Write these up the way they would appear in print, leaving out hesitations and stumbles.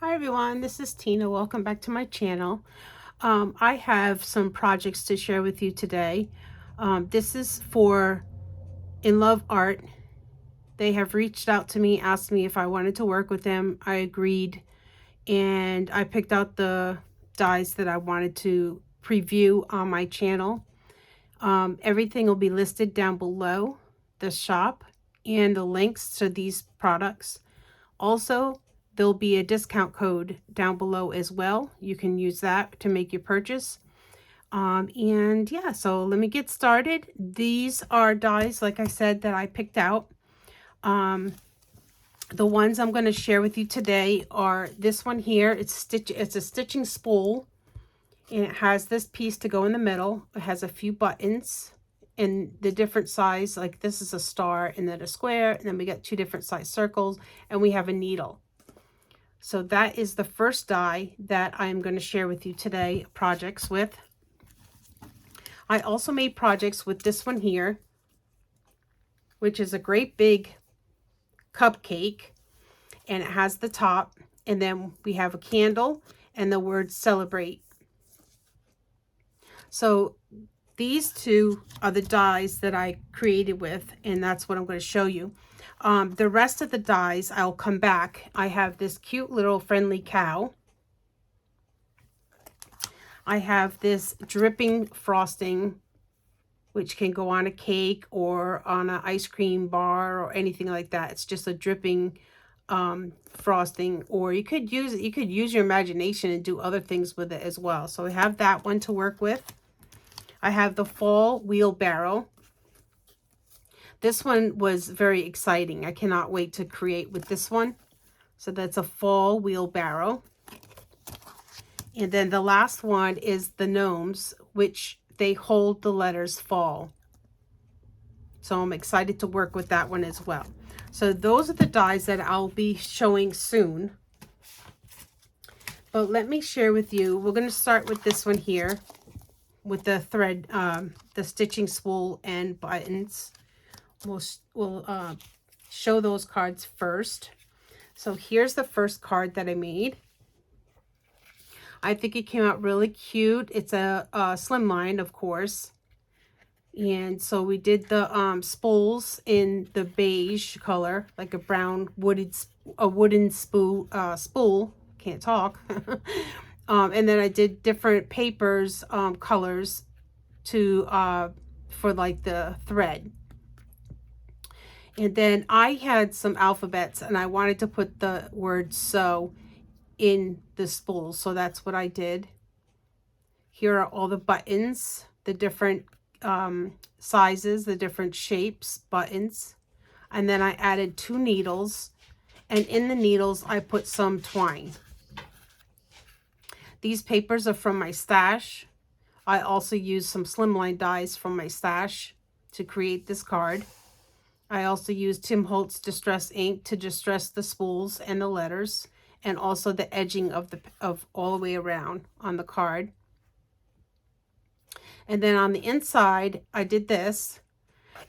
Hi everyone, this is Tina. Welcome back to my channel. I have some projects to share with you today. This is for Inloveart. They have reached out to me, asked me if I wanted to work with them. I agreed, and I picked out the dies that I wanted to preview on my channel. Everything will be listed down below, the shop and the links to these products. Also, there'll be a discount code down below as well. You can use that to make your purchase. And yeah, so let me get started. These are dies, like I said, that I picked out. The ones I'm going to share with you today are this one here. It's a stitching spool, and it has this piece to go in the middle. It has a few buttons and the different size, like this is a star and then a square, and then we got two different size circles, and we have a needle. So that is the first die that I'm going to share with you today, projects with. I also made projects with this one here, which is a great big cupcake, and it has the top, and then we have a candle and the word celebrate. So these two are the dies that I created with, and that's what I'm going to show you. The rest of the dies, I'll come back. I have this cute little friendly cow. I have this dripping frosting, which can go on a cake or on an ice cream bar or anything like that. It's just a dripping frosting, or you could use your imagination and do other things with it as well. So I have that one to work with. I have the fall wheelbarrow. This one was very exciting. I cannot wait to create with this one. So that's a fall wheelbarrow. And then the last one is the gnomes, which they hold the letters fall. So I'm excited to work with that one as well. So those are the dies that I'll be showing soon. But let me share with you, we're going to start with this one here with the thread, the stitching spool and buttons. We'll show those cards first. So here's the first card that I made. I think it came out really cute. It's a slimline, of course. And so we did the spools in the beige color, like a brown wooden spool. Can't talk. And then I did different papers, colors to for like the thread. And then I had some alphabets, and I wanted to put the word so in the spool. So that's what I did. Here are all the buttons, the different sizes, the different shapes, buttons. And then I added 2 needles. And in the needles, I put some twine. These papers are from my stash. I also used some slimline dies from my stash to create this card. I also used Tim Holtz Distress ink to distress the spools and the letters, and also the edging of all the way around on the card. And then on the inside, I did this.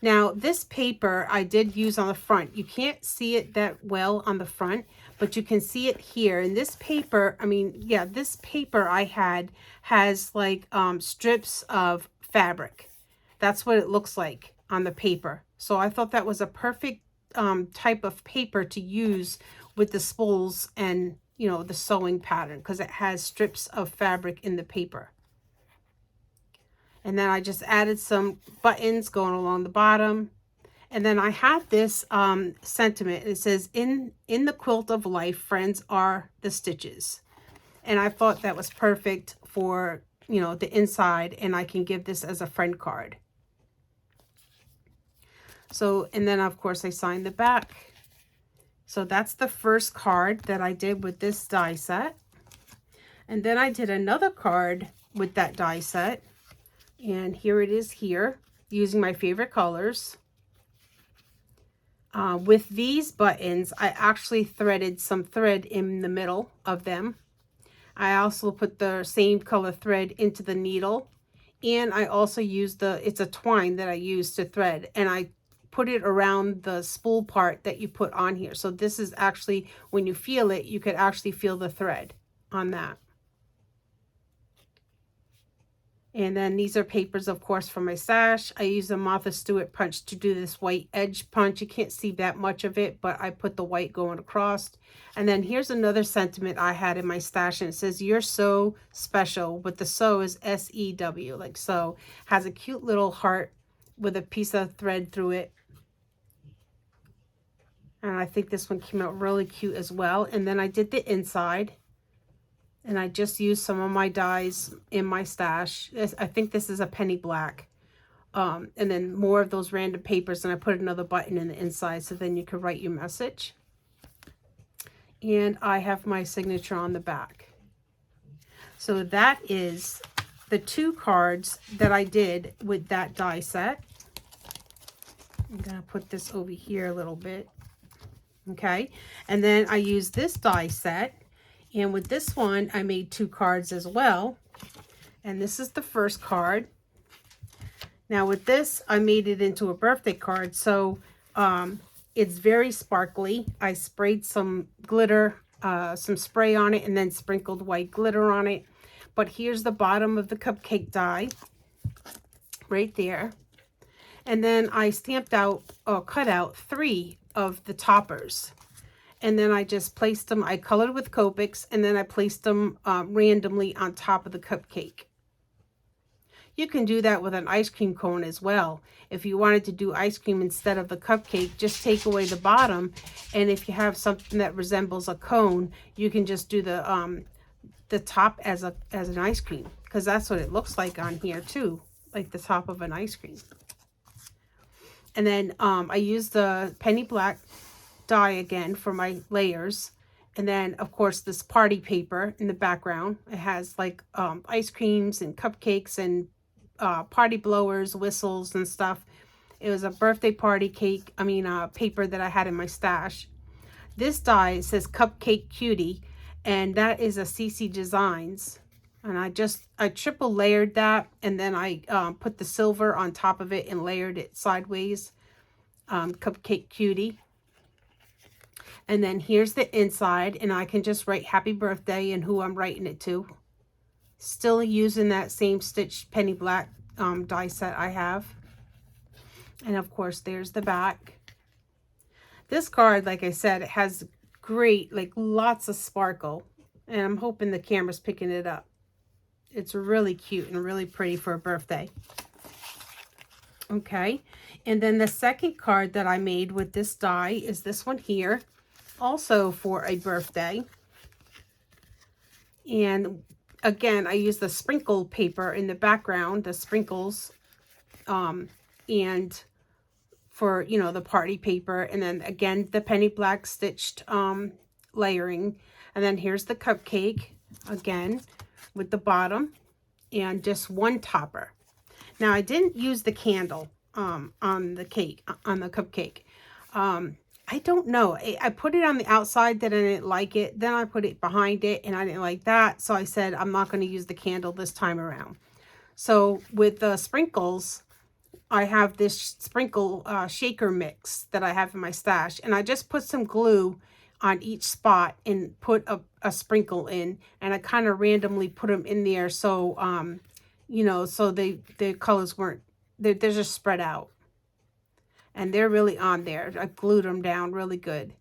Now, this paper I did use on the front. You can't see it that well on the front, but you can see it here. And this paper, I mean, yeah, this paper I had has like strips of fabric. That's what it looks like on the paper. So I thought that was a perfect type of paper to use with the spools and, you know, the sewing pattern, because it has strips of fabric in the paper. And then I just added some buttons going along the bottom. And then I have this sentiment. It says, in the quilt of life, friends are the stitches. And I thought that was perfect for, you know, the inside, and I can give this as a friend card. So, and then of course I signed the back. So that's the first card that I did with this die set. And then I did another card with that die set. And here it is here, using my favorite colors. With these buttons, I actually threaded some thread in the middle of them. I also put the same color thread into the needle. And I also used it's a twine that I used to thread. And I put it around the spool part that you put on here. So this is actually, when you feel it, you could actually feel the thread on that. And then these are papers, of course, for my stash. I use a Martha Stewart punch to do this white edge punch. You can't see that much of it, but I put the white going across. And then here's another sentiment I had in my stash, and it says, "You're so special," but the "so" is S-E-W, like so. Has a cute little heart with a piece of thread through it. And I think this one came out really cute as well. And then I did the inside. And I just used some of my dies in my stash. I think this is a penny black. And then more of those random papers. And I put another button in the inside so then you could write your message. And I have my signature on the back. So that is the 2 cards that I did with that die set. I'm going to put this over here a little bit. Okay. And then I used this die set. And with this one, I made 2 cards as well. And this is the first card. Now with this, I made it into a birthday card. So it's very sparkly. I sprayed some glitter, some spray on it, and then sprinkled white glitter on it. But here's the bottom of the cupcake die right there. And then I stamped out, or cut out 3 of the toppers. And then I just placed them, I colored with Copics, and then I placed them randomly on top of the cupcake. You can do that with an ice cream cone as well. If you wanted to do ice cream instead of the cupcake, just take away the bottom. And if you have something that resembles a cone, you can just do the top as an ice cream. Because that's what it looks like on here too, like the top of an ice cream. And then I used the penny black die again for my layers. And then of course this party paper in the background. It has like ice creams and cupcakes and party blowers, whistles and stuff. It was a birthday party cake, paper that I had in my stash. This die says Cupcake Cutie, and that is a CC Designs. And I triple layered that, and then I put the silver on top of it and layered it sideways. Cupcake Cutie. And then here's the inside, and I can just write happy birthday and who I'm writing it to. Still using that same stitched penny black die set I have. And of course, there's the back. This card, like I said, it has great, like lots of sparkle. And I'm hoping the camera's picking it up. It's really cute and really pretty for a birthday. Okay. And then the second card that I made with this die is this one here. Also for a birthday. And again, I use the sprinkle paper in the background, the sprinkles, and for, you know, the party paper. And then again, the penny black stitched layering. And then here's the cupcake again with the bottom and just one topper. Now I didn't use the candle on the cake, on the cupcake. I don't know. I put it on the outside that I didn't like it. Then I put it behind it and I didn't like that. So I said, I'm not going to use the candle this time around. So with the sprinkles, I have this sprinkle shaker mix that I have in my stash. And I just put some glue on each spot and put a sprinkle in. And I kind of randomly put them in there. So, you know, so the colors weren't, they're just spread out. And they're really on there. I glued them down really good.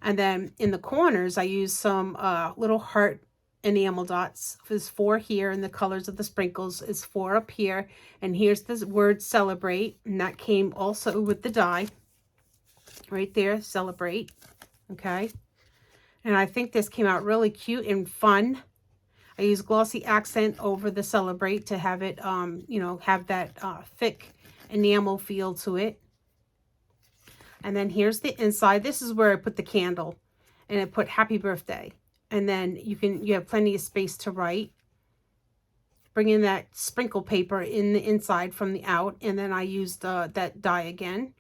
And then in the corners, I used some little heart enamel dots. There's 4 here, and the colors of the sprinkles is 4 up here. And here's the word celebrate. And that came also with the die. Right there, celebrate. Okay. And I think this came out really cute and fun. I used glossy accent over the celebrate to have it, you know, have that thick enamel feel to it. And then here's the inside. This is where I put the candle, and I put happy birthday. And then you have plenty of space to write. Bring in that sprinkle paper in the inside from the out. And then I used that die again.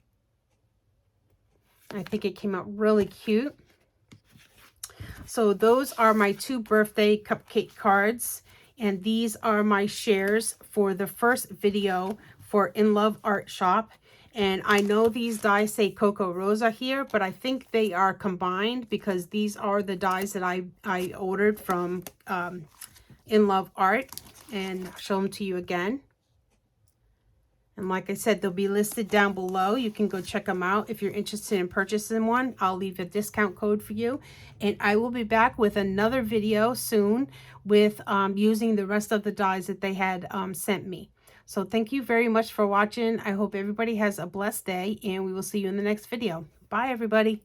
I think it came out really cute. So those are my 2 birthday cupcake cards. And these are my shares for the first video for In Love Art Shop. And I know these dies say Coco Rosa here, but I think they are combined because these are the dies that I ordered from Inlovearts. And I'll show them to you again. And like I said, they'll be listed down below. You can go check them out. If you're interested in purchasing one, I'll leave a discount code for you. And I will be back with another video soon with using the rest of the dies that they had sent me. So thank you very much for watching. I hope everybody has a blessed day, and we will see you in the next video. Bye, everybody.